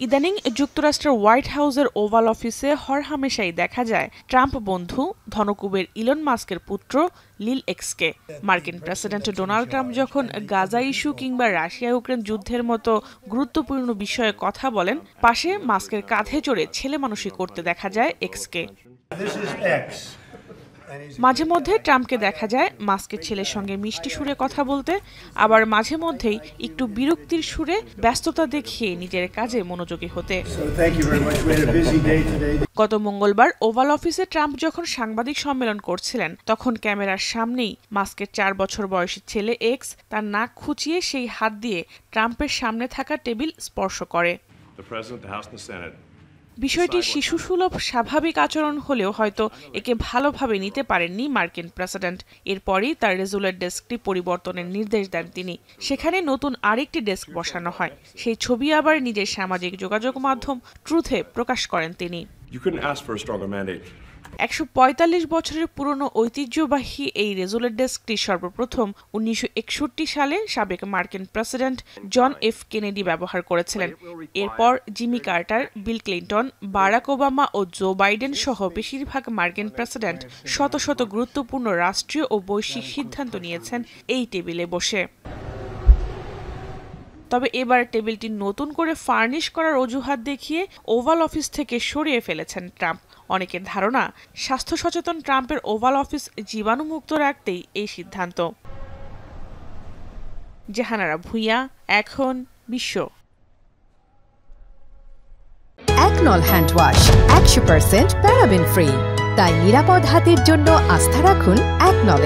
ইদানিং যুক্তরাষ্ট্রের হোয়াইট হাউসের ওভাল অফিসে হরহামেশাই দেখা যায় ট্রাম্প বন্ধু ধনকুবের ইলন মাস্কের পুত্র লিল এক্সকে। মার্কিন প্রেসিডেন্ট ডোনাল্ড ট্রাম্প যখন গাজা ইস্যু কিংবা রাশিয়া ইউক্রেন যুদ্ধের মতো গুরুত্বপূর্ণ বিষয়ে কথা বলেন, পাশে মাস্কের কাঁধে চড়ে ছেলে মানুষই করতে দেখা যায় এক্সকে। মাঝে মধ্যে ট্রাম্পকে দেখা যায় মাস্কের ছেলের সঙ্গে মিষ্টি সুরে কথা বলতে, আবার মাঝে মধ্যেই একটু বিরক্তির সুরে ব্যস্ততা দেখিয়ে নিজের কাজে মনোযোগী হতে। গত মঙ্গলবার ওভাল অফিসে ট্রাম্প যখন সাংবাদিক সম্মেলন করছিলেন, তখন ক্যামেরার সামনেই মাস্কের 4 বছর বয়সী ছেলে এক্স তার নাক খুঁচিয়ে সেই হাত দিয়ে ট্রাম্পের সামনে থাকা টেবিল স্পর্শ করে। বিষয়টি শিশুসুলভ স্বাভাবিক আচরণ হলেও হয়তো একে ভালোভাবে নিতে পারেননি মার্কিন প্রেসিডেন্ট। এরপরই তার রেজুলার ডেস্কটি পরিবর্তনের নির্দেশ দেন তিনি। সেখানে নতুন আরেকটি ডেস্ক বসানো হয়। সেই ছবি আবার নিজের সামাজিক যোগাযোগ মাধ্যম ট্রুথে প্রকাশ করেন তিনি। 145 বছরের পুরনো ঐতিহ্যবাহী এই রেজুলার ডেস্কটি সর্বপ্রথম 1961 সালে সাবেক মার্কিন প্রেসিডেন্ট জন এফ কেনেডি ব্যবহার করেছিলেন। এরপর Jimmy Carter, Bill Clinton, Barack Obama ও জো বাইডেন সহ বেশিরভাগ মার্কিন প্রেসিডেন্ট শত শত গুরুত্বপূর্ণ রাষ্ট্রীয় ও বৈশ্বিক সিদ্ধান্ত নিয়েছেন এই টেবিলে বসে। তবে এবার টেবিলটি নতুন করে ফার্নিশ করার অজুহাত দেখিয়ে ওভাল অফিস থেকে সরিয়ে ফেলেছেন ট্রাম্প। অনেকের ধারণা, স্বাস্থ্য সচেতন ট্রাম্পের ওভাল অফিস জীবাণুমুক্ত রাখতেই এই সিদ্ধান্ত। জাহানারা ভুঁইয়া, এখন বিশ্ব। একনল হ্যান্ড ওয়াশ 100% প্যারাবেন ফ্রি, তাই নিরাপদ হাতের জন্য আস্থা রাখুন একনলে।